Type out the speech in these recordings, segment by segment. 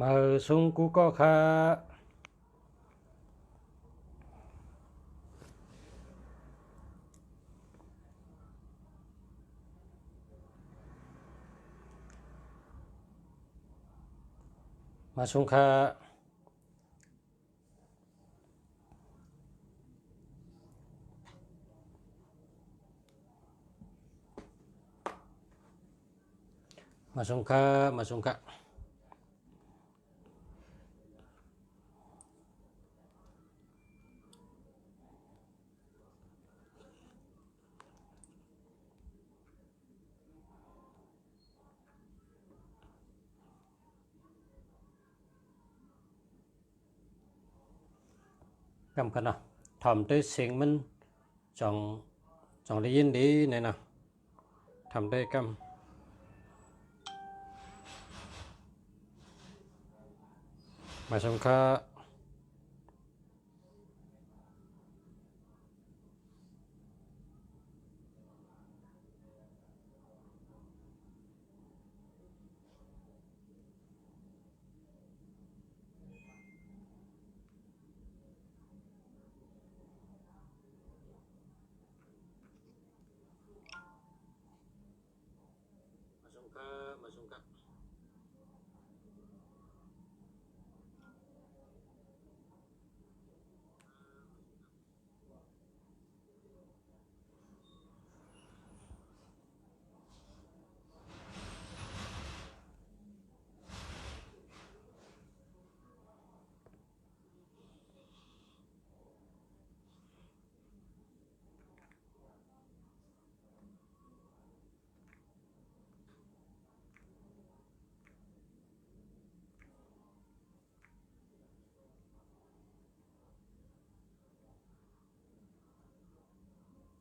มาซุงกูก็ค่ะมาซุงค่ะมาซุงค่ะมาซุงค่ะกำกันเนาะทำด้วยเสียงมันจ่องได้ยินดีเนี่ยเนาะทำด้วยกำมาซุงค่ะมาซุงค่ะมาซุงค่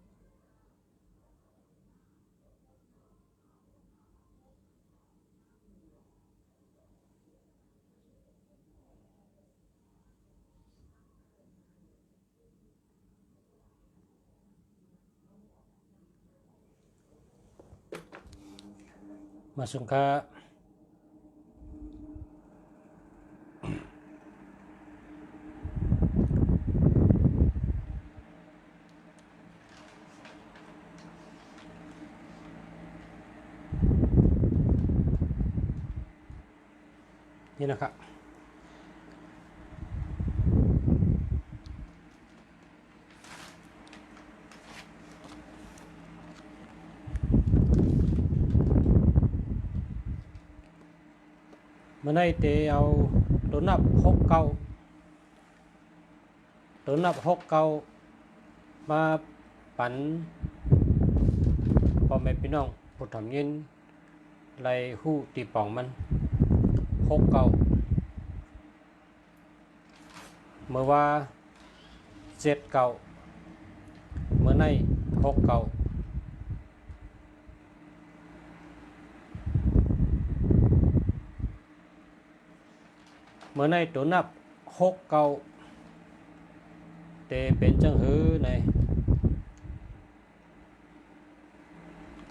ะมาซุงค่ะนี่นะครับเมื่อไหร่เตเอาตัวนับ6 เก้ามาปั่นพ่อแม่พี่น้องผู้ทำยินไล่หู้ตีป่องมัน6 เก้าเมื่อว่า7 เก้าเมื่อใน6 เก้าเมื่อในตัวนับ6 เก้าเตเป็นจังหือใน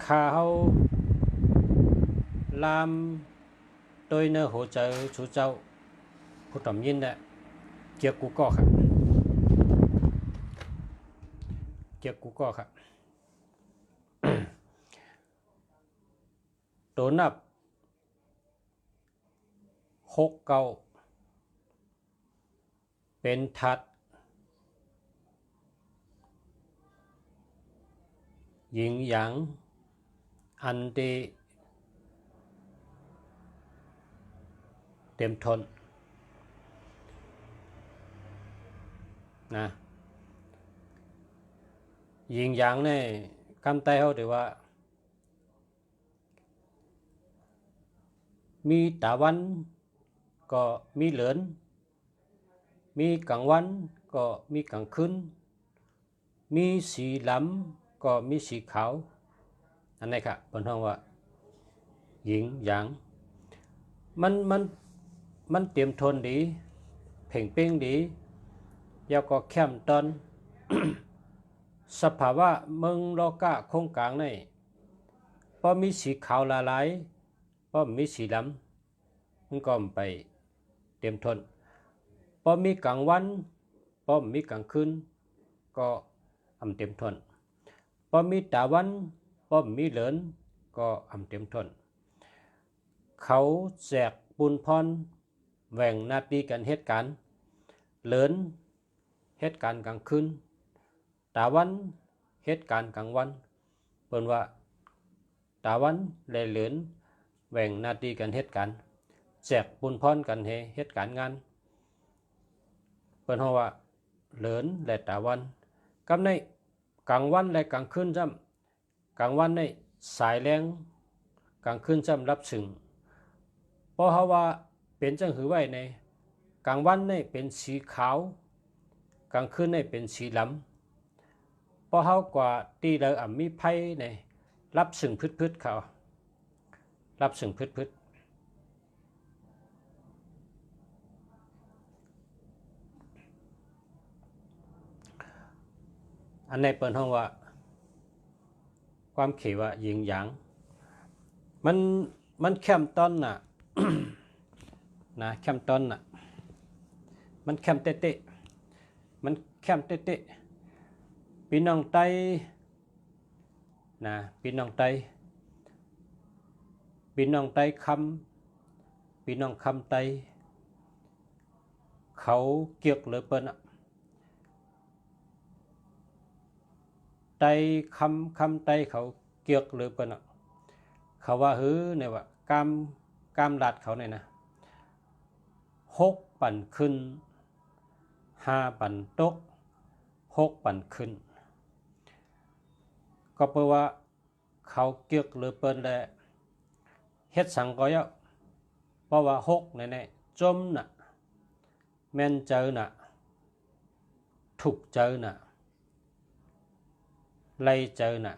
ข้าเขาลามโดยเนื้อหัวใจชูเจ้าผู้ทำยินเนี่ยเกี่ยวกูก็ครับเกี่ยวกูก็ครับตัวนับ6 เก้าเป็นทัดหญิงหยางอันที่เต็มทนนะหญิงหยางเนี่ยคำใต้เขาถือว่ามีตะวันก็มีเหลือนมีกลางวันก็มีกลางคืนมีสีหล้ำก็มีสีขาวอันนี้ครับเป็นห้องว่าหญิงหยางมันเตรียมทนดี เพ่งเป้งดียาวก็เข้มตอน สภาวะเมืองโลกะโครงกลางในพอมีสีขาวละลายพอมีสีดำมันก็ไปเตรียมทนพอมีกลางวันพอมีกลางคืนก็เตรียมทนพอมีตะวันพอมีเหลินก็เตรียมทนเขาแจกปุนพรแหว่งนาทีกันเหตุการณ์เหลินเหตุการณ์กลางคืนตะวันเหตุการณ์กลางวันเปิ้นว่าตะวันและเหลินแหว่งนาทีกันเหตุการณ์แจกปุนพรกันเหตุการณ์งานเปิ้นว่าเหลินและตะวันกำในกลางวันและกลางคืนจำกลางวันในสายแรงกลางคืนจำรับสึงเพราะว่าเป็นจังหือไว้ในกลางวันในเป็นสีขาวกลางคืนในเป็นสีดำเพราะเขากว่าตีเรามีไพ่ในรับสึงพืชเขารับสึงพืชอันในเปิดห้องว่าความเขว่ายิงหยางมันเข้มต้นน่ะ นะเข้มต้นน่ะมันเข้มเตะมันเข้มเตะพี่น้องไตนะพี่น้องไตคำพี่น้องคำไตเขาเกี่ยวเลยเปิ้นอ่ะไตคำไตเขาเกี่ยวเลยเปิ้นอ่ะเขาว่าฮือเนี่ยว่ากามลัดเขาเนี่ยนะ6 ปั่นขึ้น5 ปั่นตก6 ปั่นขึ้นก็เพราะว่าเขาเกี่ยวหรือเปิ้นแลเฮ็ดสังก็เยอะเพราะว่า6เนี่ยจมน่ะแม่นเจอน่ะถูกเจอน่ะไล่เจอน่ะ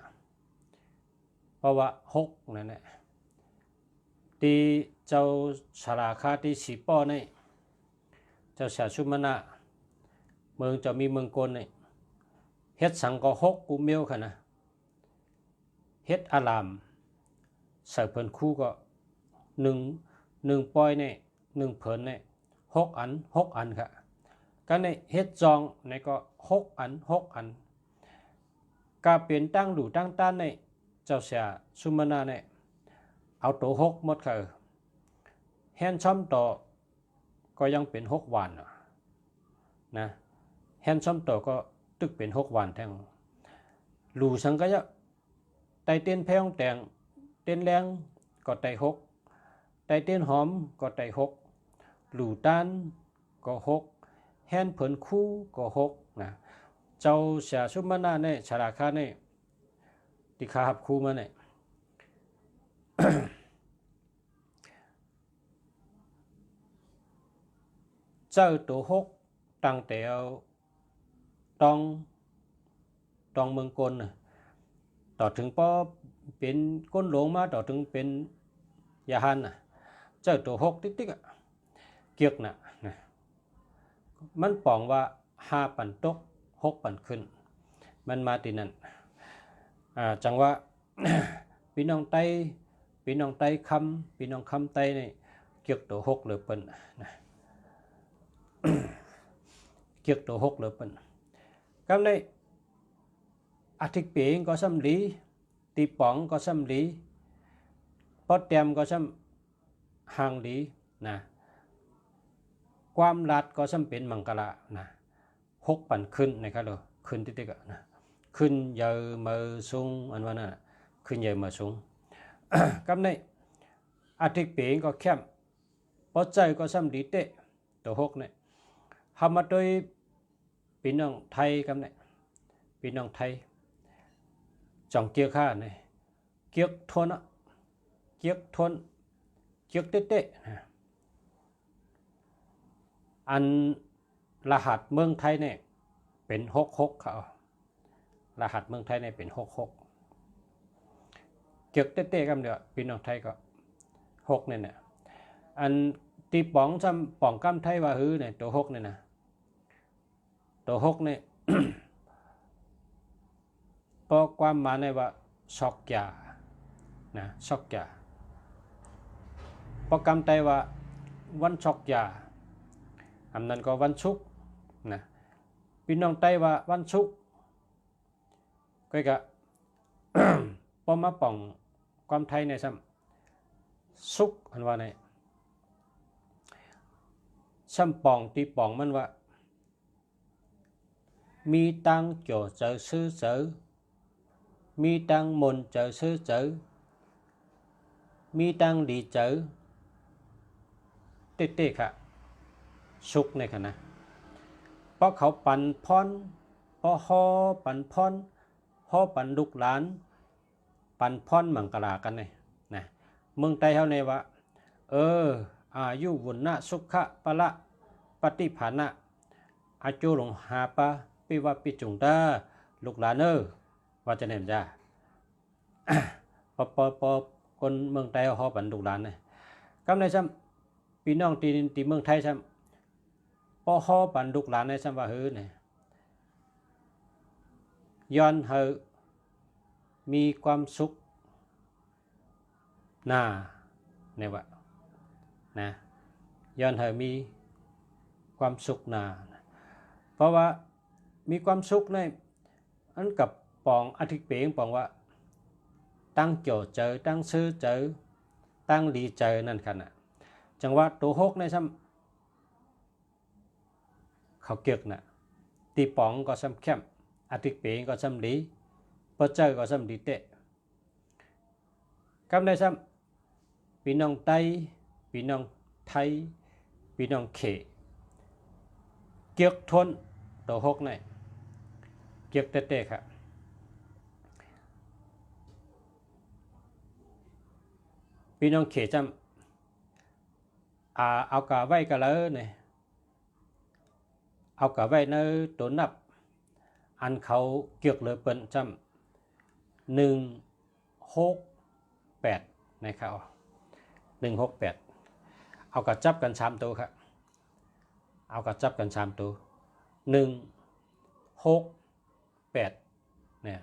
เพราะว่า6นั่นแหละที่เจ้าชราคาที่สีป้อนี่เจ้าชาชุมนะเมืองจะมีเมืองกลนี่เฮ็ดสังก็6กูเมียวค่ะนะเฮ็ดอารามใส่เพิ่นคู่ก็1ปอยนี่1เพิ่นนี่6 อันค่ะกันในเฮ็ดจองนี่ก็6 อันก็เป็นตั้งหลู่ตั้งต้านนี่เจ้าเสียสุมนานี่เอาตัว6หมดค่ะแฮนช่อมต่อก็ยังเป็น6 วันนะแฮนช่อมต่อก็ตึกเป็น6 วันแทงหลู่สังก็ยะไตเต้นแพงแต่งเต้นแรงก็ไต6ไตเต้นหอมก็ไต6หลู่ต้านก็6แฮนเผินคู่ก็6นะเจ้าเสียสุมนาเนี่ยฉลาคาเนี่ยที่ขาหับคู่มาเนี่ย เจ้าตัว6ตั้งแต่ตองเมืองกลต่อถึงพอเป็นก้นหลวงมาต่อถึงเป็นยาหันเจ้าตัว6ติ๊กเกียกน่ะมันปองว่า5 ปั่นตก6 ปั่นขึ้นมันมาตีนั่นจังว่า พี่น้องไตคำพี่น้องคำไตนี่เกียกตัว6เลยเปิ้นนะเกียกตัว6เลยเปิ้นกำในอาทิตย์เปียงก็ซ้ำลีตีป๋องก็ซ้ำลีปอดเตียมก็ซ้ำห่างลีนะความลัดก็ซ้ำเป็นมังกรนะ6 ปั่นขึ้นนะครับเราขึ้นติ๊กๆนะขึ้นเยอะมือสูงอันว่าน่ะขึ้นเยอะมือสูง กำในอาทิตย์เปียงก็เข้มปอดใจก็ซ้ำลีเตะตัว6เนี่ยทำมาโดยพี่น้องไทยกำในพี่น้องไทยจ่องเกียร์ข้าเนี่ยเกียร์ทนเกียร์เตะอันรหัสเมืองไทยเนี่ยเป็น66เขารหัสเมืองไทยเนี่ยเป็น66เกียร์เตะกันเดียวพี่น้องไทยก็6เนี่ยอัน ตีป๋องซ้ำป๋องกำไทยว่าฮือเนี่ยตัวหกเนี่ยนะตัวหกเนี่ย พอความหมายในว่าช็อกยานะช็อกยาพอกำไตว่าวันช็อกยาอันนั้นก็วันชุกนะพี่น้องไตว่าวันชุกก็กะ พอมาป่องความไทยในซ้ำสุกอันว่าในซ้ำป่องตีป่องมันว่ามีตังโจเจอซื้อเจอมีตังมนเจอซื้อเจอมีตังดีเจอเต๊ะๆค่ะสุกในขณะเพราะเขาปั่นพรเพราะฮอปั่นพรฮอปั่นลูกหลานปั่นพรมังกรากันเลยนะเมืองไทยเขาในว่าอายุวุนะสุขะปะละปฏิภาณะอาจูหลงหาปะปิวะปิจุงตาลูกหลานว่าจะเนมจ้า ปอคนเมืองไทยเขาปั่นลูกหลานเลยกำในซ้ำพี่น้องตีเมืองไทยซ้ำพอฮอปั่นลูกหลานในซ้ำว่าฮือเนี่ยย้อนเฮามีความสุขนาในว่านะย้อนเฮามีความสุขนาเพราะว่ามีความสุขในอันกับปองอธิเปงปองว่าตั้งโจเจอตั้งซื้อเจอตั้งดีเจอนั่นขนาดจังหวะตัวหกในซ้ำเขาเกียกน่ะตีปองก็ซ้ำเข้มอธิเปงก็ซ้ำดีพอเจอก็ซ้ำดีเตะกำในซ้ำพี่น้องไต้พี่น้องไทยพี่น้องเขเกียกทนตัวหกในเกียกเตะครับพี่น้องเขจำเอากะไว้กะเลยเนี่ยเอากะไว้ในตัวนับอันเขาเกียกเลยเปิ้นจำ168นะครับ168เอากะจับกัน3ตัวครับเอากะจับกัน3ตัว168เนี่ย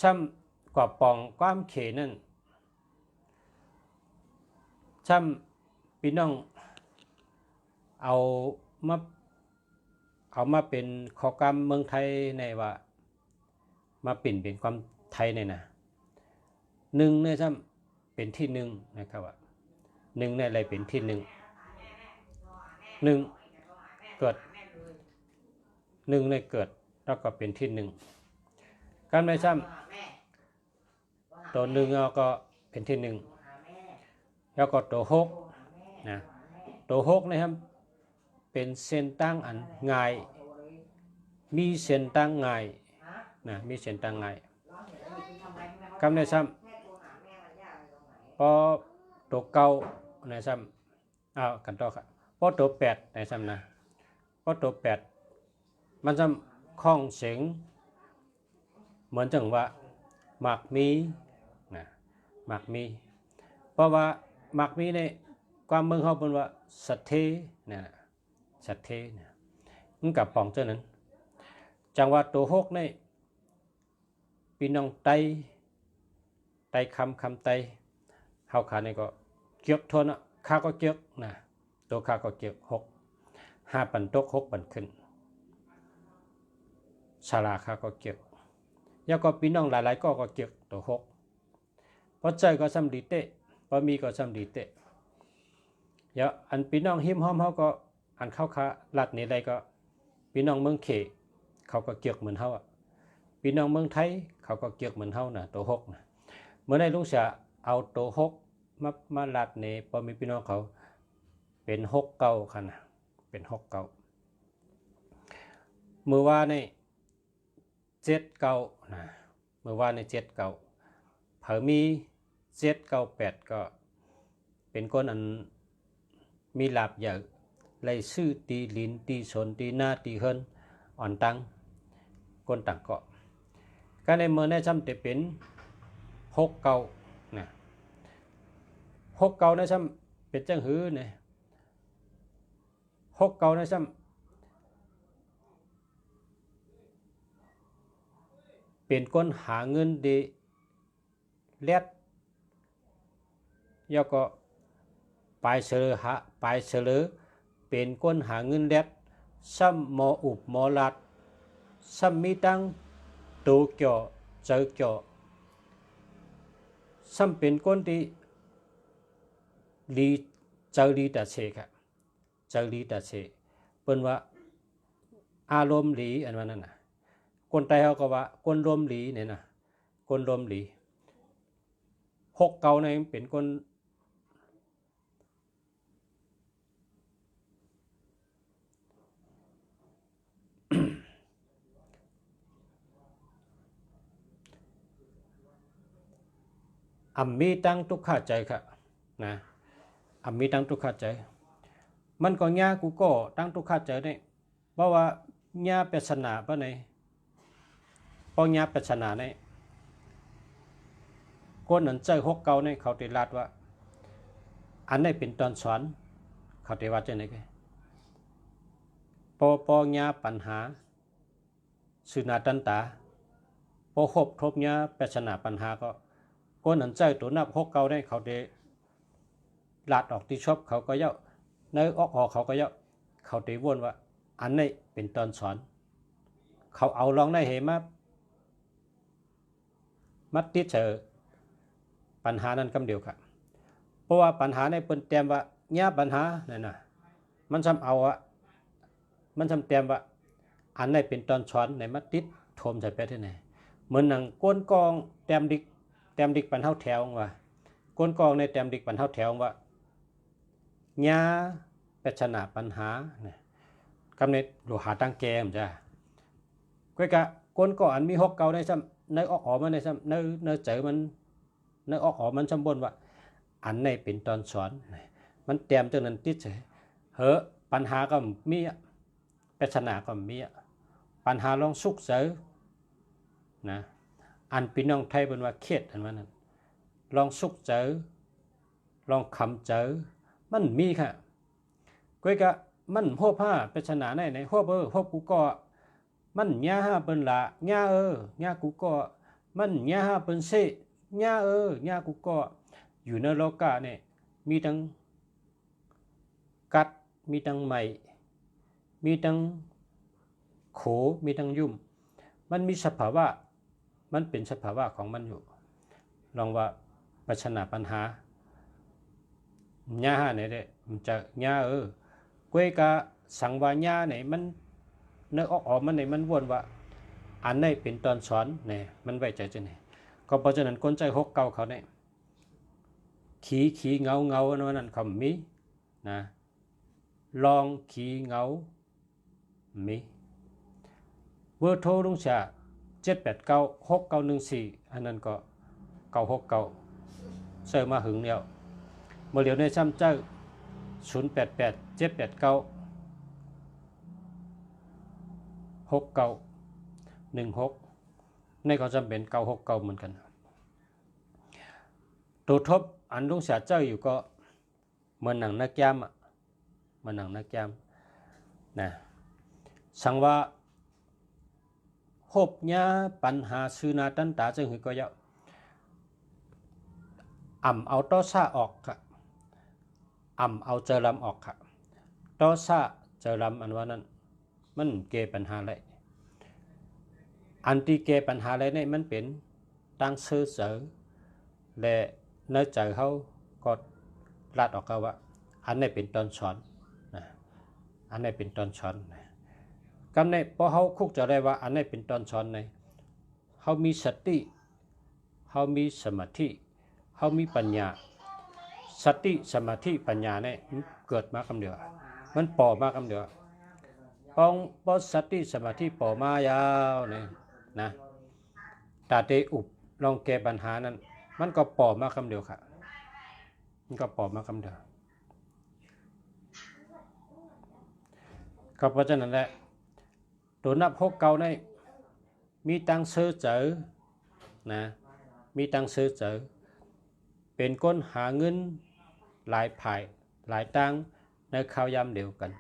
ซ้ำกว่าปองความเขนั่นซ้ำพี่น้องเอามาเป็นข้อกรรมเมืองไทยในว่ามาปิ่นเป็นความไทยในนะหนึ่งเนี่ยซ้ำเป็นที่หนึ่งนะครับว่าหนึ่งในอะไรเป็นที่หนึ่งเกิดหนึ่งในเกิดแล้วก็เป็นที่หนึ่งการไม่ซ้ำตัวหนึ่งก็เป็นที่หนึ่งแล้วก็ตัวหกนะตัวหกนะครับเป็นเส้นตั้งอันง่ายมีเส้นตั้งง่ายนะมีเส้นตั้งง่ายคำในซ้ำพอตัวเก่าในซ้ำกันต่อครับพอตัวแปดในซ้ำนะพอตัวแปดมันซ้ำคล้องเสียงเหมือนจังว่าหมากมีนะหมากมีเพราะว่าหมากมีในความเมืองเขาเป็นว่าสัตเทเนี่ยสัตเทเนี่ยมันกับปองเจ้านั้นจังหวัดตัวหกในพี่น้องไตคำไตเฮาขานี่ก็เกี่ยวทนข้าก็เกี่ยวนะตัวข้าก็เกี่ยว6 5 ปันตก6 ปันขึ้นชาลาข้าก็เกี่ยวแล้วก็พี่น้องหลายๆก็เกี่ยวตัวหกพอใจก็ซ้ำดีเตะพอมีก็ซ้ำดีเตะอย่าอันพี่น้องหิมห้อมเขาก็อันเข้าขาลัดนี่ใดก็พี่น้องเมืองเขเขาก็เกี่ยวเหมือนเขาพี่น้องเมืองไทยเขาก็เกี่ยวเหมือนเขานะตัวหกนะเมื่อในลุงเสียเอาตัวหกมาลัดนี่พอมีพี่น้องเขาเป็น6 9ค่ะนะเป็น6 9เมื่อว่าใน7 9นะเมื่อว่าใน7 9เผอมี7 9 8ก็เป็นคนอันมีลาบใหญ่เลยซื้อตีลินตีสนตีหน้าตีเฮินอ่อนตังคนต่างเกาะก็ในเมื่อในซ้ำจะเป็น6 9นะ หกเก่าในซ้ำเป็นจังหือเนี่ยหกเก่าในซ้ำเป็นคนหาเงินดีเล็ดแล้วก็ไปเสลอหาไปเสลอเป็นคนหาเงินเล็ดซ้ำหมออุบหมอลัดซ้ำมีตั้งตูเกี่ยวเจอเกี่ยวซ้ำเป็นคนที่ลีเจอลีตัดเสกเจอลีตัดเสเป็นว่าอารมณ์หลีอันว่านั่นน่ะคนไทยเขาก็ว่าคนลมหลีเนี่ยนะคนลมหลีหกเก่าเนี่ยเป็นคนมีตั้งทุกข้าใจค่ะนะมีตั้งทุกข้าใจมันก็ญากูก็ตั้งทุกข้าใจเนี่ยเพราะว่าญาปริศนาปะไหนเพราะญาปริศนาเนี่ยคนนั้นใจหกเก่าเนี่ยเขาติลาดว่าอันนี้เป็นตอนสอนเขาติว่าจะไหนกันปอญาปัญหาสุนาตันตาพอครบทบญาปริศนาปัญหาก็คนนั้นใจตัวนับหกเก่าเนี่ยเขาติลาดออกที่ชอบเขาก็เยาะในออกเขาก็เยาะเขาติวนว่าอันนี้เป็นตอนสอนเขาเอาลองได้เหมามัดติดเจอปัญหานั้นคำเดียวครับเพราะว่าปัญหาในเปิ้นเตรียมว่าญาปัญหาเนี่ยนะมันซ้ำเอาอะมันซ้ำเตรียมว่าอันนี้เป็นตอนสอนในมัดติดโทมใส่ไปที่ไหนเหมือนหนังก้นกองเตรียมดิกปันเท่าแถวว่าก้นกองในเตรียมดิกปันเท่าแถวว่าญาปัจนาปัญหาเนี่ยคำนี้หลวหาตั้งแกมจ้ะก็กะก้นก่อนมีหกเก่าในซ้ำในออกมันในซ้ำในเจอมันในออกมันซ้ำบนว่าอันนี้เป็นตอนสอนมันเตรียมจนนั้นติดเฉยเหอะปัญหาก็มีปัจนาก็มีปัญหาลองสุกเสอนะอันพี่น้องไทยเป็นว่าเครียดอันว่านั้นลองสุกเจอลองคำเจอมันมีค่ะก็กะมันหัวผ้าปัจนาในหัวหัวกูก็มันญาเป็นละญาญากูก็มันญาเป็นเสญาญากูก็อยู่ในโลกาเนี่ยมีทั้งกัดมีทั้งไหมมีทั้งโขมีทั้งยุ่มมันมีสภาวะมันเป็นสภาวะของมันอยู่ลองว่าปัญหาปัญหาญาเนี่ยเด้มันจะญาก้วยกะสังวาญาเนี่ยมันเนื้อออกมันเนี่ยมันวนว่าอันนี้เป็นตอนสอนเนี่ยมันไว้ใจจะเนี่ยก็เพราะฉะนั้นคนใจหกเก่าเขาเนี่ยขี่เงานั้นเขามีนะลองขี่เงามีเบอร์โทรลุงชา7896914อันนั้นก็969เสิร์ฟมาหึงแล้วเมื่อเดี๋ยวในซ้ำเจ้า0887896916ในก็จำเป็น969เหมือนกันตัวทบอันลุงชาเจ้าอยู่ก็เหมือนหนังนักแย้มเหมือนหนังนักแย้มนะสังว่าหบญาปัญหาสุนาตันตาจึงหือก็เยอะเอาต้อซาออกค่ะเอาเจอลำออกค่ะต้อซาเจอลำอันว่านั้นมันเกปัญหาอะไรอันที่เกปัญหาอะไรนี่มันเป็นตั้งซื่อเสือและเนื้อใจเขาก็ลาดออกกันว่าอันนี้เป็นตอนสอนนะอันนี้เป็นตอนสอนนะกำในพอเขาคุกจะได้ว่าอันนี้เป็นตอนสอนในเขามีสติเขามีสมาธิเขามีปัญญาสติสมาธิปัญญาเนี่ยเกิดมาคำเดียวมันป่อมาคำเดียวพอสติสมาธิป่อมายาวเนี่ยนะตาเตอุบลองแก้ปัญหานั้นมันก็ป่อมาคำเดียวค่ะมันก็ป่อมาคำเดียวก็เพราะฉะนั้นแหละตัวนับหกเก่าในมีตังเสือเจอนะมีตังเสือเจอเป็นคนหาเงิน หลายภายหลายตั้งในข้าวยำเดียวกัน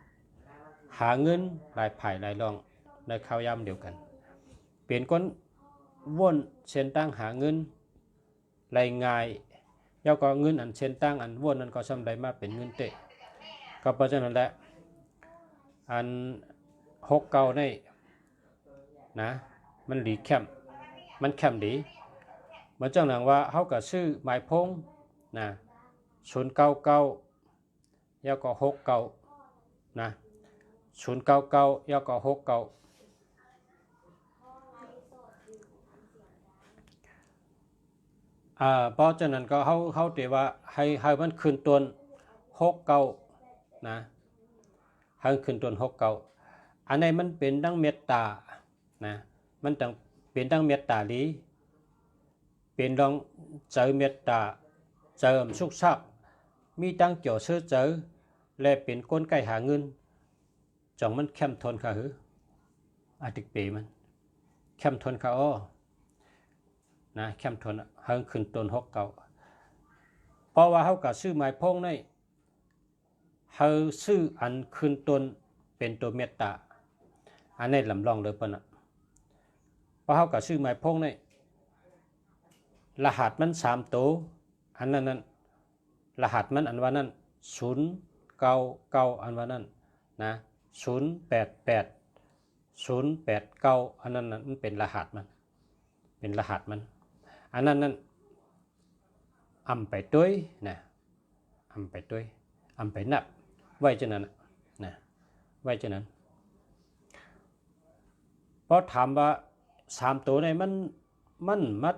หาเงินหลายภายหลายรองในข้าวยำเดียวกันเปลี่ยนก้นว่นเส้นตั้งหาเงินรายง่ายแล้วก็เงินอันเส้นตั้งอันว่นนั้นก็สำได้มาเป็นเงินเตะก็เพราะฉะนั้นแหละอันหกเก่าในนะมันดีแคมมันแคมดีเหมือนจังหนังว่าเขาก็ซื้อหมายพงนะ099แล้วก็69นะ099แล้วก็69เพราะฉะนั้นก็เขาเตว่าให้มันขึ้นต้น69นะให้ขึ้นต้น69อันนี้มันเป็นดังเมตตานะมันต้องเป็นดังเมตตาลีเป็นดังเจอเมตตาเจอสุขสักมีดังเกี่ยวซื้อเจอและเป็นก้นไก่หาเงินจังมันเข้มทนค่ะหืออาติกปีมันเข้มทนค่ะอ้อนะเข้มทนเฮิงขึ้นต้น69เพราะว่าเขากับซื้อไม้พงในเขาซื้ออันขึ้นต้นเป็นตัวเมตตาอันนี้ลำลองเลยปะนะเพราะเขากับซื้อไม้พงในรหัสมัน3ตัวอันนั้นรหัสมันอันว่านั้น099อันว่านั้นนะ088089อันนั้นมันเป็นรหัสมันเป็นรหัสมันอันนั้นอำไปด้วยนะอำไปด้วยอำไปนับไว้เช่นนั้นนะไว้เช่นนั้นเพราะถามว่า3ตัวในมันมัด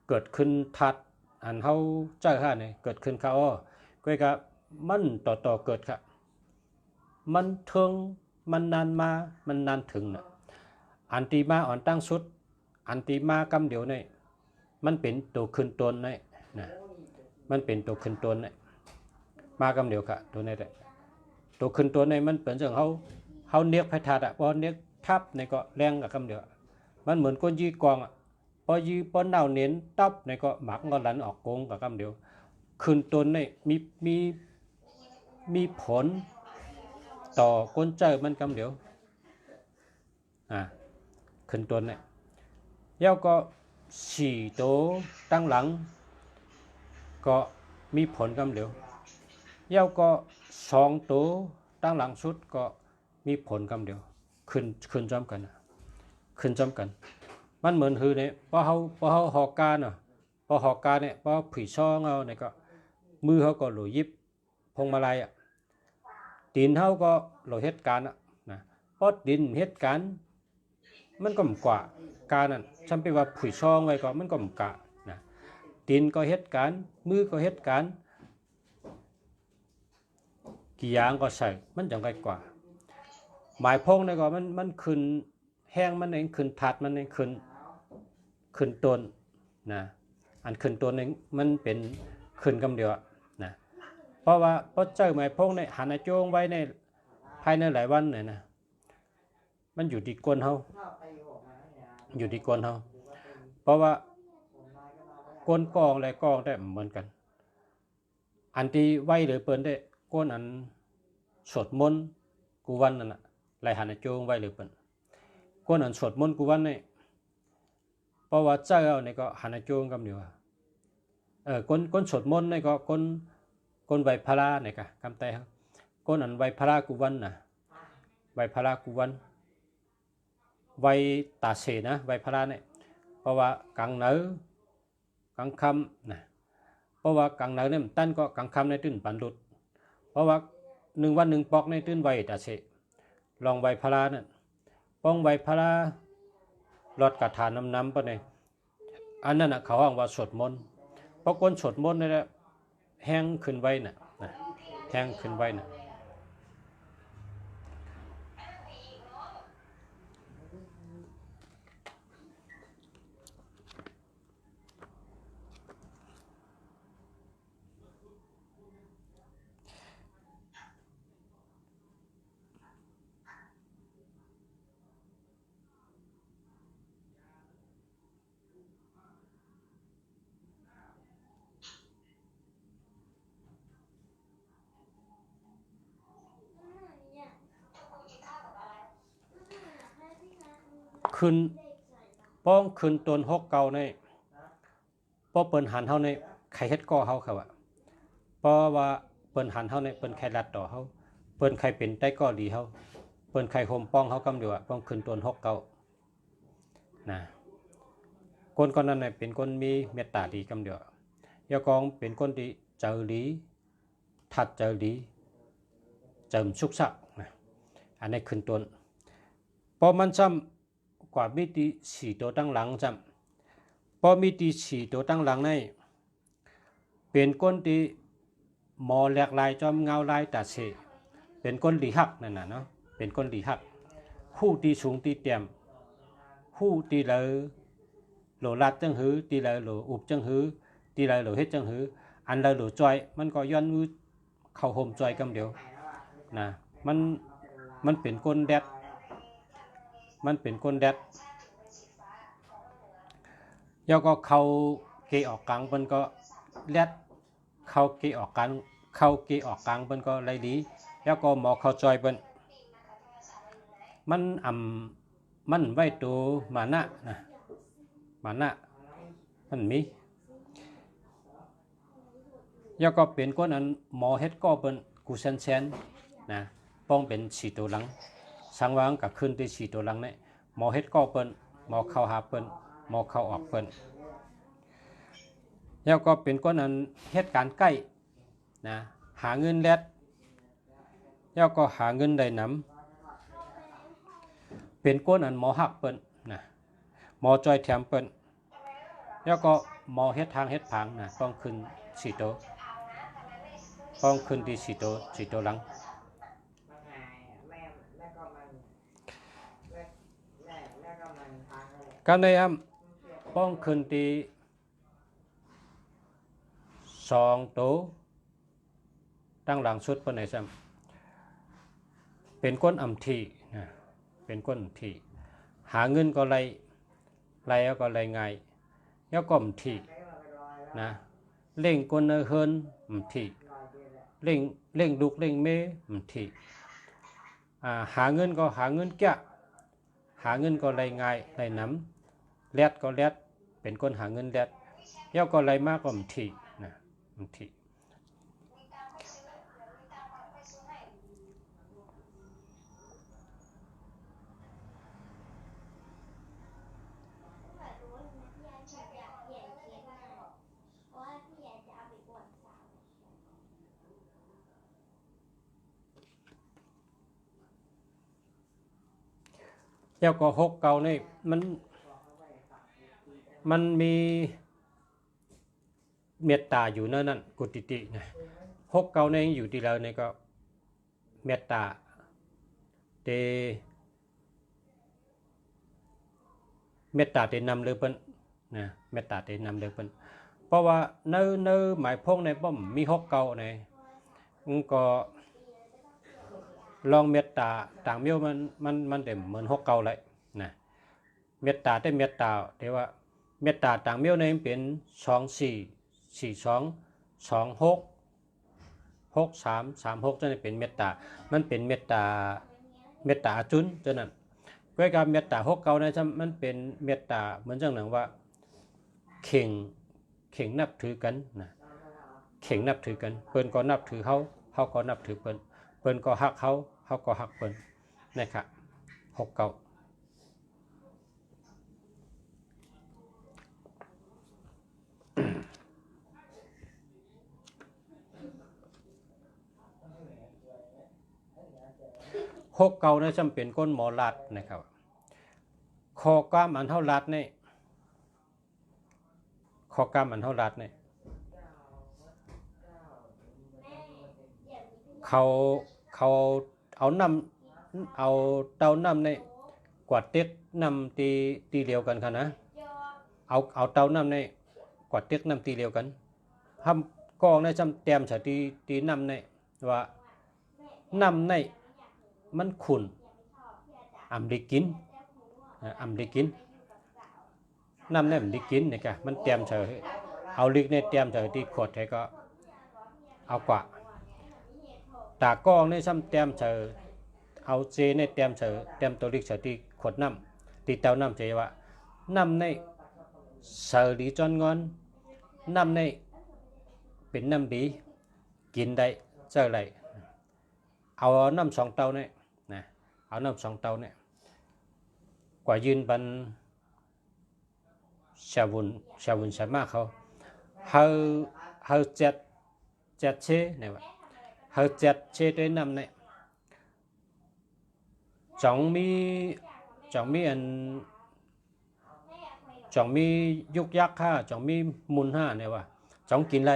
เกิดขึ้นทัดอันเขาเจ้าข้าเนี่ยเกิดขึ้นเขาก็ก็มันต่อเกิดค่ะมันถึงมันนานมามันนานถึงนะอันตีมาอ่อนตั้งสุดอันตีมากำเดียวเนี่ยมันเป็นตัวขึ้นต้นเนี่ยนะมันเป็นตัวขึ้นต้นเนี่ยมากำเดียวค่ะตัวนี้แหละตัวขึ้นต้นเนี่ยมันเป็นเรื่องเขาเนียกไพทัดอ่ะพอเนียกทับในก็แรงกับคำเดียวมันเหมือนก้นยีกองอ่ะพอยีปนเน่าเน้นตับในก็หมักก็หลันออกโกงกับคำเดียวขึ้นต้นเนี่ยมีผลต่อก้นเจอมันคำเดียวขึ้นต้นเนี่ยแล้วก็4ตัวตั้งหลังก็มีผลคำเดียวแล้วก็2ตัวตั้งหลังสุดก็มีผลคำเดียวขึ้นจำกันขึ้นจำกันมันเหมือนคือเนี่ยพอเขาหอกการพอหอกการเนี่ยพอผีช่องเอาเนี่ยก็มือเขาก็หลุยยิบพงมาลัยตีนเขาก็หลุยเหตุการณ์นะพอดินเหตุการณ์มันก็มกว่าการนั้นฉันไปว่าผีช่องไว้ก็มันก็มกะนะตีนก็เหตุการณ์มือก็เหตุการณ์กี่อย่างก็ใส่มันจังไรกว่าหมายพงเนี่ยก็มันขึ้นแห้งมันเองขึ้นทัดมันเองขึ้นต้นนะอันขึ้นต้นเองมันเป็นขึ้นคำเดียวนะเพราะว่าพอเจอหมายพงเนี่ยหันโจงไว้ในภายในหลายวันเนี่ยนะมันอยู่ที่ก้นเขาอยู่ที่ก้นเขาเพราะว่าก้นกองอะไรกองได้เหมือนกันอันที่ไว้หรือเปิ้นได้ก้นอันสวดมนต์กูวันนั่นน่ะไหลหันโจงไว้หรือเปิ้นก้นอันสวดมนต์กูวันเนี่ยเพราะว่าเจ้าเนี่ยก็หันโจงกับเดียวก้นสวดมนต์เนี่ยก็ก้นใบพาราเนี่ยก็กำไตครับก้นอันใบพารากูวันน่ะใบพารากูวันใบตาเสนะใบพาราเนี่ยเพราะว่ากลางเหนือกลางคำนะเพราะว่ากลางเหนือเนี่ยตั้นก็กลางคำในตื้นปันหลุดเพราะว่า1 วัน 1 ปอกในตื้นใบตาเสลองใบพาราเนี่ยป้องใบพาราลอดกระถานน้ำปะเนี่ยอันนั้นเขาห้องว่าสวดมนต์เพราะคนสวดมนต์นี่แหละแห้งขึ้นไว้น่ะแห้งขึ้นไว้น่ะ ขึ้นป้องขึ้นต้น6เก่าในป้อเปิ้นหันเฮาในใครเฮ็ดก่อเฮาครับว่าเพราะว่าเปิ้นหันเฮาในเปิ้นใครรัดต่อเฮาเปิ้นใครเป็นได้ก่อดีเฮาเปิ้นใครห่มป้องเฮากำเดียวป้องขึ้นต้น6เก่านะคนคนนั้นเป็นคนมีเมตตาดีกำเดียวยากองเป็นคนที่เจอดีทัดเจอดีเจิมสุกสักนะอันนี้ขึ้นต้นพอมันจำกว่ามีตีสี่ตัวตั้งหลังจำพอมีตีสี่ตัวตั้งหลังในเป็นคนที่หมอแหลกลายจอมเงาลายตาเสเป็นคนดีหักนั่นน่ะเนาะเป็นคนดีหักผู้ตีสูงตีเตี่ยมผู้ตีเลยโหลลัดจังหือตีเลยโหลอุบจังหือตีเลยโหลเฮ็ดจังหืออันเลยโหลจอยมันก็ย้อนมือเข้าห่มจอยกำเดียวนะมันเป็นก้นแดดมันเป็นก้นแดดแล้วก็เขาเกออกกลางเปิ้นก็แดดเขาเกออกกลางเขาเกออกกลางเปิ้นก็ไรดีแล้วก็หมอเขาจอยเปิ้นมันไว้ตัวมานะนะมานะมันมีแล้วก็เป็นก้นอันหมอเฮ็ดก็เปิ้นกูเซนนะป้องเป็นสีตัวหลังสังวางกับขึ้นที่สีตัวหลังเนี่ยหมอเฮ็ดก็เปิ้นหมอเข้าหาเปิ้นหมอเข้าออกเปิ้นแล้วก็เป็นก้นอันเฮ็ดการใกล้นะหาเงินแลดแล้วก็หาเงินได้นำเป็นก้นอันหมอหักเปิ้นนะหมอจอยแถมเปิ้นแล้วก็หมอเฮ็ดทางเฮ็ดผังนะต้องขึ้นสีตัวต้องขึ้นที่สีตัวหลังการในป้องขึ้นที่2ตัวตั้งหลังสุดเปิ้นไหนซ้ำเป็นก้นอำทีนะเป็นก้นทีหาเงินก็ไล่แล้วก็ไล่ง่ายแล้วก็อำทีนะเล่งก้นเฮินอำทีเล่งลูกเล่งเมอำทีหาเงินก็หาเงินแก่หาเงินก็ไล่ง่ายไล่น้ำแลดก็แลดเป็นคนหาเงินแลดแล้วก็ไล่มากก็อำทีนะอำทีแล้วก็6เก่านี่มันมีเมตตาอยู่นั่นกุติตินะ6เก่านี่อยู่ที่เรานี่ก็เมตตาเตนำเลยเปิ้นนะเมตตาเตนำเลยเปิ้นเพราะว่าในหมายพงในป้อมมี6เก่านี่ก็ลองเมตตาต่างเมียวมันเต็มเหมือน6เก่าเลยนะเมตตาได้เมตตาแต่ว่าเมตตาต่างเมียวในเป็น2442266336จะเป็นเมตตามันเป็นเมตตาจุนฉะนั้นก้อยกับเมตตา6เก่านะมันเป็นเมตตาเหมือนจังหนังว่าเข่งนับถือกันนะเข่งนับถือกันเปิ้นก็นับถือเฮาก็นับถือเปิ้นก็ฮักเฮาก็ฮักเปิ้นนะครับ6เก่า6เก่านะจำเป็นก้นหมอลัดนะครับคอกล้ามอันเท่าลัดนี่คอกล้ามอันเท่าลัดนี่เขาเอาน้ำเอาเตาน้ำในกวาดเต็กน้ำตีเดียวกันค่ะนะเอาเตาน้ำในกวาดเต็กน้ำตีเดียวกันทำกองในจำเต็มฉะตีน้ำในว่าน้ำในมันขุ่นอำลิกินน้ำในมันลิกินเนี่ยแกมันเต็มเฉยเอาลิกในเต็มเฉยที่ขวดให้ก็เอากว่าตากองในซ้ำเต็มเฉยเอาเจในเต็มเฉยเต็มตัวลิกเฉยที่ขวดน้ ตีเต้าน้ำใจว่าน้ำในเสือดีจอนงอนน้ำในเป็นน้ำดีกินได้เจอไรเอาน้ำสองเต้าเนี่ยนะเอาน้ำสองเต้าเนี่ยกว่ายืนบันชาวบุญสามารถเขาเจ็ดเช่เนี่ยว่าเจ็ดเช่ด้วยน้ำเนี่ยจ่องมีอันจ่องมียุกยักห้าจ่องมีมุนห้าเนี่ยว่าจ่องกินไร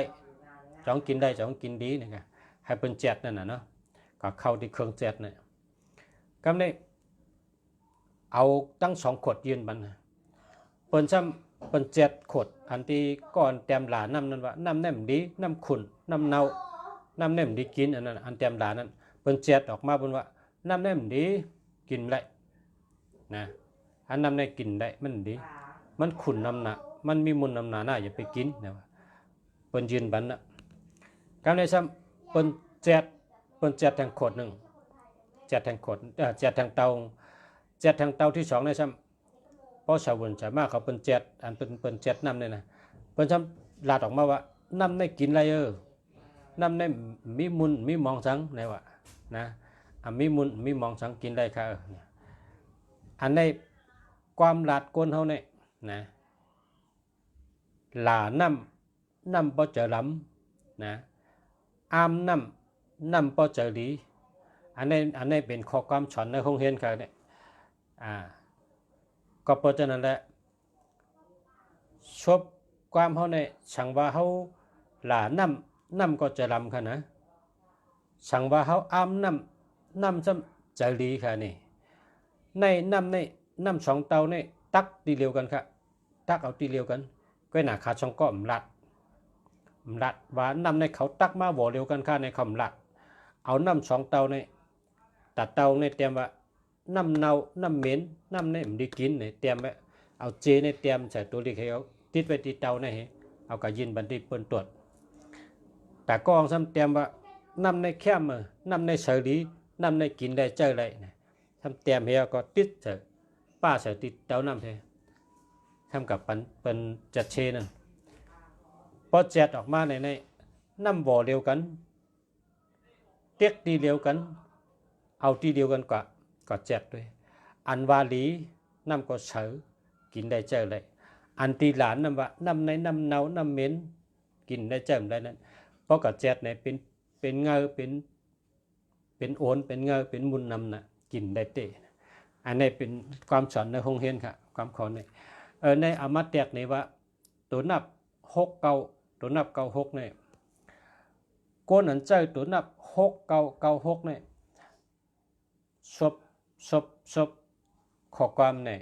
จ่องกินได้จ่องกินดีเนี่ยให้เป็นเจ็ดนั่นน่ะเนาะก็เข้าที่เครื่องเจ็ดเนี่ยก็เนี่ยเอาตั้งสองขวดยืนบันเปิ้นซ้ำเปิ้นเจ็ดขวดอันที่ก่อนเต็มหลาน้ำนั่นว่าน้ำแหนมดีน้ำขุ่นน้ำเน่าน้ำแหนมดีกินอันนั้นอันเต็มหลานั้นเปิ้นเจ็ดออกมาบนว่าน้ำแหนมดีกินได้นะอันน้ำในกินได้มันดีมันขุ่นน้ำหนามันมีมุนน้ำหนาหน้าอย่าไปกินนะว่าเปิ้นยืนบันนะการในซ้ำเปิ้นเจ็ดแทงขวดหนึ่งเจ็ดแทงขวดเจ็ดแทงเตาที่สองในซ้ำเพราะชาวบุญสามารถเขาเป็นเจ็ดอันเป็นเจ็ดน้ำเนี่ยนะเปิ้นซ้ำลาดออกมาว่าน้ำในกินอะไรน้ำในมีมุนมีมองสังไหนวะนะมีมุนมีมองสังกินได้ค่ะอันในความลาดก้นเขาเนี่ยนะหลาน้ำพอเจอล้ำนะอามน้ำพอเจอดีอันนี้เป็นข้อความสอนในห้องเรียนค่ะเนี่ยก็เพราะฉะนั้นแหละชอบความเขาเนี่ยสั่งว่าเขาหลาน้ำก็จะล้ำค่ะนะสั่งว่าเขาอามน้ำจะดีค่ะนี่ในน้ำสองเตาเนี่ยตักตีเดียวกันค่ะตักเอาตีเดียวกันก็หนาขาช่องก็ลัดว่าน้ำในเขาตักมาบ่เดียวกันค่ะในคำลัดเอาน้ำสองเตาเนี่ยตัดเตาเนี่ยเตรียมว่าน้ำเน่าน้ำเหม็นน้ำเนี่ยมันได้กินเนี่ยเตรียมไว้เอาเจเนี่ยเตรียมใส่ตัวเล็กให้เขาติดไว้ที่เตาเนี่ยเอากระยินบันทึกเปิ้นตรวจแต่ก็องซ้ำเตรียมว่าน้ำในแคมน้ำในเสรีน้ำในกินได้เจอไรเนี่ยทำเตรียมให้ก็ติดใส่ป้าใส่ติดเตาน้ำเททำกับเป็นจัดเชนั่นพอแจดออกมาในน้ำบ่อเดียวกันเต็กตีเดียวกันเอาตีเดียวกันก็แจดด้วยอันวาลีน้ำก็เสือกินได้เจอเลยอันตีหลานน้ำว่าน้ำในน้ำเน่าน้ำเหม็นกินได้เจอได้นั้นเพราะกับแจดเนี่ยเป็นเงาเป็นโอนเป็นเงาเป็นมุนน้ำน่ะกินได้เตะอันนี้เป็นความสอนในห้องเรียนค่ะความขอเนี่ยในอามาแตกนี่ว่าตัวนับ6 9ตัวนับ9 6เนี่ยก้นอันเจ้าตัวนับ6 9 9 6เนี่ยซบข้อความเนี่ย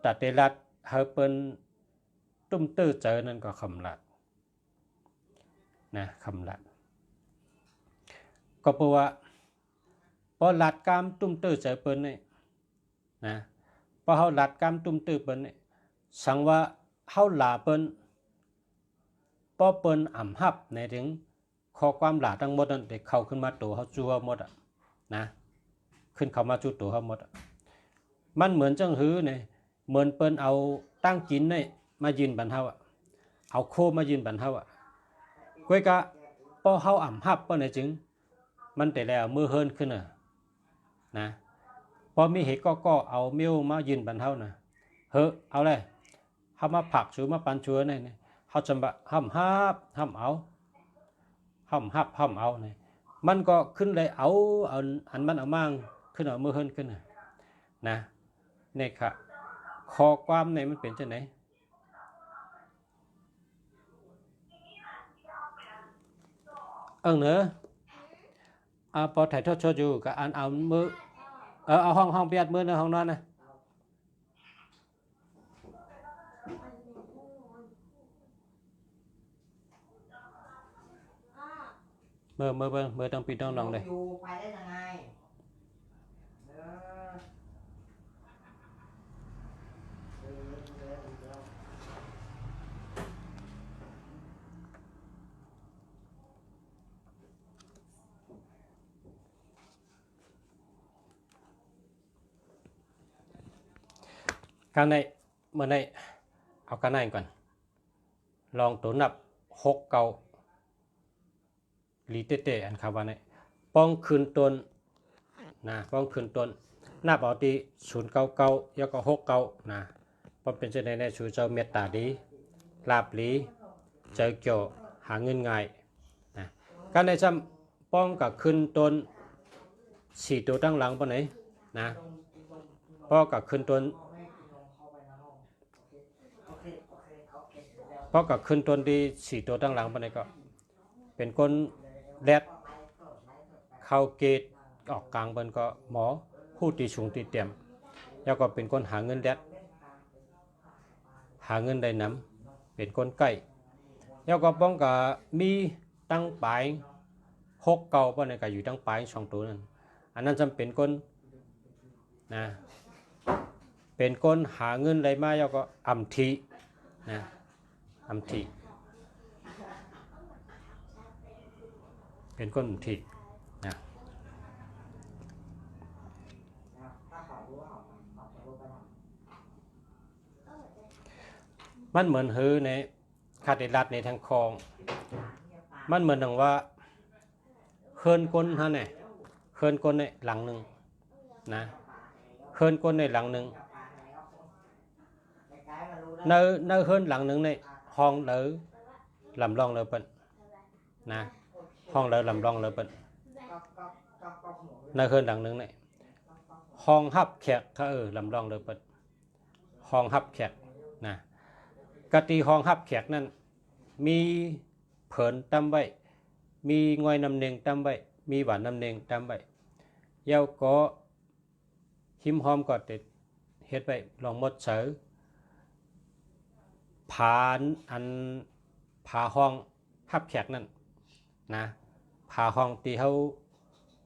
ตัดเดลัดเฮาเปิ้นตุ้มตื้อเจอนั่นก็คำลัดนะคำลัดก็เพราะว่าพอหลัดกามตุ้มตื้อเจอเปิ้นเนี่ยนะพอเฮาหลัดกามตุ้มตื้อเปิ้นเนี่ยสังว่าเฮาหลาเปิ้นพอเปิ้นอ่ำหับในถึงข้อความหลาทั้งหมดนั้นได้เข้าขึ้นมาตัวเฮาจั่วหมดอ่ะนะขึ้นเข้ามาจู่ตัวเฮาหมดมันเหมือนจังหือเนี่ยเหมือนเปิ้นเอาตั้งกินเนี่ยมายืนบันเฮาอ่ะเอาโคมายืนบันเฮาอ่ะก้อยกะพอเฮาอ่ำหับเปิ้นจึงมันแต่แล้วมือเฮิรนขึ้นน่ะนะพอมีเหตุก็เอาเมียวมายืนบันเฮานะเฮ้เอาเลยเฮามาผักชูมาปันชัวเนี่ยเฮาจำบะห้ำเอาเนี่ยมันก็ขึ้นเลยเอาอันมันเอามั่งขึ้นเอามือเฮิรนขึ้นนะเนี่ยค่ะคอความเนี่ยมันเป็นจังไหนเนอะพอถ่ายทอดสดอยู่ก็อ่านเอามือเอาห้องเปียดมือในห้องนอนนะเมื่อต้องปิดต้องลองเลยไปได้ยังไง การในเมื่อในเอาการในก่อนลองตัวนับ6 เก้าลีเตอันคำว่าในป้องคืนต้นนะป้องคืนต้นนับเอาที่099แล้วก็6 เก้านะเพราะเป็นเช่นในชูเจ้าเมตตาดีลาบลีเจอเกี่ยวหาเงินง่ายนะการในจำป้องกับคืนต้น4 ตัวตั้งหลังปะไหนนะป้องกับคืนต้นเพราะกับขึ้นต้นที่4 ตัวตั้งหลังปานใดก็เป็นคนแรดเข้าเกตออกกลางเปิ้นก็หมอผู้ที่สูงที่เตรียมแล้วก็เป็นคนหาเงินแรดหาเงินได้นำเป็นคนใกล้แล้วก็ป้องก็มีตั้งปลาย6 เก้าปานใดก็อยู่ตั้งปลาย2 ตัวนั้นอันนั้นจำเป็นคนนะเป็นคนหาเงินได้มาแล้วก็อำทีนะอำทีเป็นคนอำทีนะมันเหมือนฮือในคาติรัดในทางคลองมันเหมือนดังว่าเคินก้นฮะเนี่ยเคินก้นในหลังหนึ่งนะเคินก้นในหลังหนึ่งในเคินหลังหนึ่งในห้องหรือลำลองเลยเปิ้นนะห้องหรือลำลองเลยเปิ้นในเคินหลังหนึ่งในห้องฮับแขกเขาลำลองเลยเปิ้นห้องฮับแขกนะกติห้องฮับแขกนั้นมีเผินตั้มไว้มีงอยน้ำเนงตั้มไว้มีหวานน้ำเนงตั้มไว้เย้าก็หิมหอมก็ติดเฮ็ดไว้ลองมดเสือผานอันผาห้องฮับแขกนั่นนะผาห้องที่เขา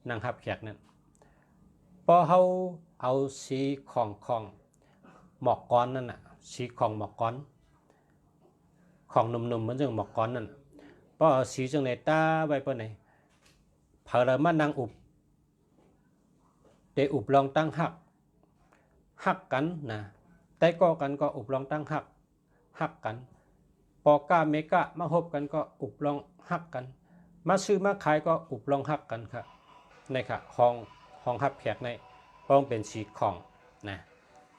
นั่งฮับแขกนั่นพอเขาเอาสีของหมอกก้อนนั่นน่ะสีของหมอกก้อนของหนุ่มๆเหมือนจังหมอกก้อนนั่นพอเอาสีจังในตาไว้เปิ้นไหนเผลอมานั่งอุบได้อุบลองตั้งหักกันนะแต่ก็กันก็อุบลองตั้งหักกันปอกาเมกะมาพบกันก็อุบลองหักกันมาซื้อมาขายก็อุบลองหักกันครับในค่ะห้องหับแขกในต้องเป็นสีของนะ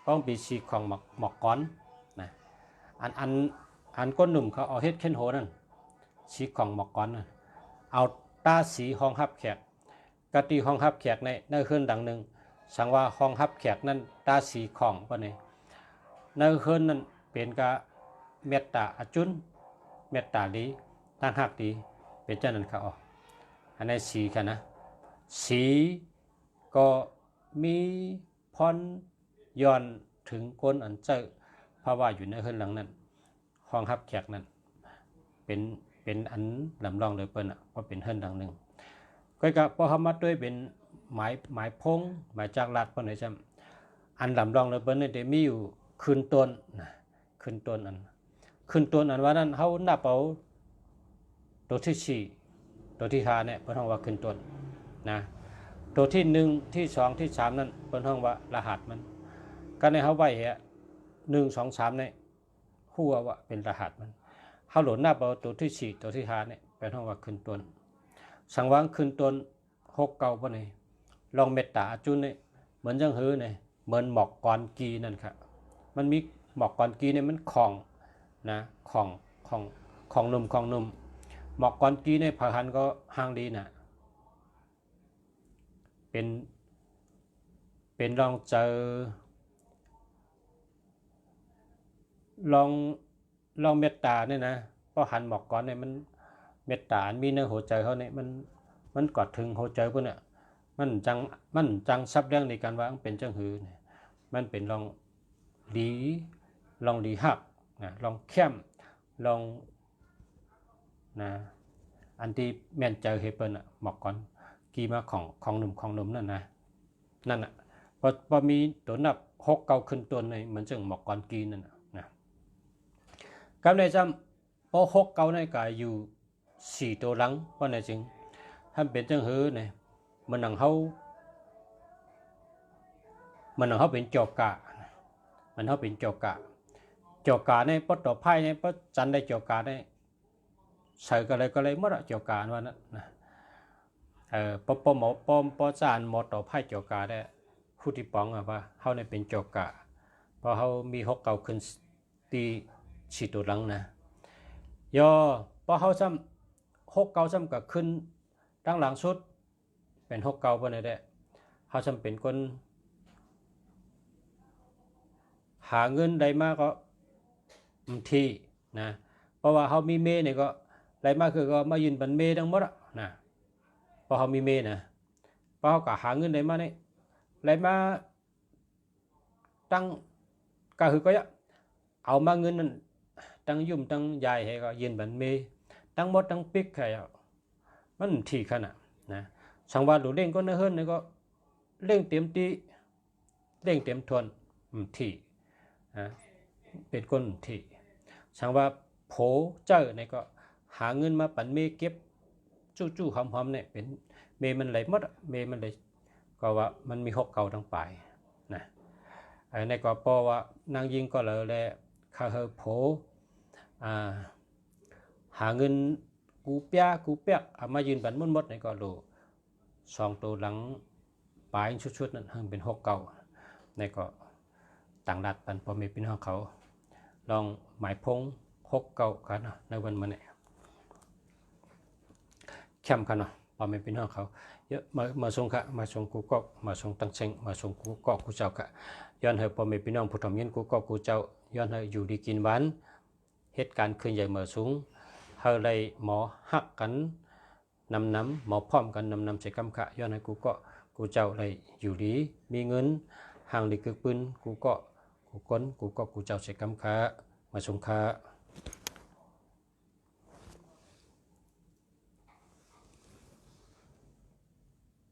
ต้องเป็นสีของหมอกก้อนนะอันก้นหนุ่มเขาเอาเฮ็ดเข็นโหนั่นสีของหมอกก้อนนะเอาตาสีห้องหับแขกกติห้องหับแขกในขึ้นดังหนึ่งสังว่าห้องหับแขกนั้นตาสีของปะเนี่ยในขึ้นนั้นเป็นกะเมตตาอจุนเมตตาดีตั้งหักดีเป็นเจ้านั้นเขาออกอันนี้สีกันนะสีก็มีพรย้อนถึงก้นอันเจอเพราะว่าอยู่ในขึ้นหลังนั้นห้องหับแขกนั้นเป็นอันลำลองเลยเปิ้นเพราะเป็นเฮิรนดังหนึ่งก็กับพอเขามาด้วยเป็นหมายพงหมายจากลัดเปิ้นเลยจำอันลำลองเลยเปิ้นเนี่ยมีอยู่คืนต้นนะคืนต้นอันว่านั้นเขานับเอาตัวที่4ตัวที่5เนี่ยเปิ้นห้องว่าคืนต้นนะตัวที่1ที่2ที่3นั่นเปิ้นห้องว่ารหัสมันก็ในเขาไว้1 2 3เนี่ยฮู้ว่าเป็นรหัสมันเขาโหลดนับเอาตัวที่4ตัวที่5เนี่ยเป็นห้องว่าคืนต้นสังวางคืนต้น6 เก้าปะนี่ลองเมตตาจุนเนี่ยเหมือนจังฮื้อเนี่ยเหมือนหมอกกอนกีนั่นครับมันมีหมอกกอนกีเนี่ยมันของนะของหนุ่มหมอกกอนกีในผาหันก็ห่างดีนะเป็นลองเจอลองเมตตาเนี่ยนะเพราะหันหมอกก้อนเนี่ยมันเมตตามีในหัวใจเขาเนี่ยมันกอดถึงหัวใจพวกเนี่ยมันจังซับเรื่องในการว่าเป็นจังหือเนี่ยมันเป็นลองดีหักนะลองเข้มลองนะอันที่แม่นใจเฮเปิลหมอกก้อนกีมาของหนุ่มนั่นน่ะพอมีตัวนับ6 เก้าขึ้นตัวในเหมือนจังหมอกก้อนกีนั่นนะกำในจำพอ6 เก้าในกายอยู่4 ตัวหลังเพราะในจึงท่านเป็นจังหือเนี่ยมันหนังเขาเป็นจอบกะ มันเขาเป็นจอกาในปตต่อไพ่ในปจันได้จอกาได้ใส่ก็เลยหมดจอกาว่านั้นนะปหมอปจานหมอต่อไพ่จอกาได้ผู้ที่ป้องว่าเขาในเป็นจอกาเพราะเขามีหกเก่าขึ้นตีฉีดตัวหลังนะยอพอเขาซ้ำหกเก่าซ้ำกับขึ้นตั้งหลังสุดเป็นหกเก่าบ่ได้เด้เขาซ้ำเป็นคนหาเงินได้มากก็ที่นะเพราะว่าเขามีเมเนี่ยก็ได้มากคือก็มายืนบันเมทั้งหมดนะเพราะเขามีเมนะเพราะเขาก็หาเงินได้มาเนี่ยได้มาตั้งก็คือก็เอามาเงินนั้นตั้งยุ่มตั้งใหญ่ให้ก็ยืนบันเมตั้งหมดตั้งปิกใครมันที่ขนาดนะสังวาสหรือเล่งก็เนื้อเฮิรนเนี่ยก็เล่งเต็มตีเล่งเต็มทวนที่เป็นคนที่สังว่าโผเจ้าเนี่ยก็หาเงินมาปั่นเมเก็บจู้ๆหอมๆเนี่ยเป็นเมมันไหลหมดเมมันเลยก็ว่ามันมีหกเก่าทั้งปลายนะในก็ปอว่านางยิงก็เลยแหละข้าเฮโผหาเงินกูเปียกเอามายืนปั่นมดๆเนี่ยก็รู้สองตัวหลังปลายชุดๆนั้นเป็นหกเก่าในก็ต่างรัฐปันพอมีพี่น้องเขาลองหมายพงหกเก่ากันในวันมันเนี่ยเข้มกันพอมีพี่น้องเขาเยอะมาส่งค่ะมาส่งกูก็มาส่งตั้งเชงมาส่งกูก็กูเจ้าค่ะย้อนให้พอมีพี่น้องผู้ทำยินกูก็กูเจ้าย้อนให้อยู่ดีกินหวานเหตุการณ์คืนใหญ่เมื่อสูงเฮาเลยหมอหักกันน้ำหมอพร้อมกันน้ำใส่กำขะย้อนให้กูก็กูเจ้าเลยอยู่ดีมีเงินห่างดีกึกปืนกูก็กูก้นกูก็กูเจ้าใส่กำขะมาส่งค่ะ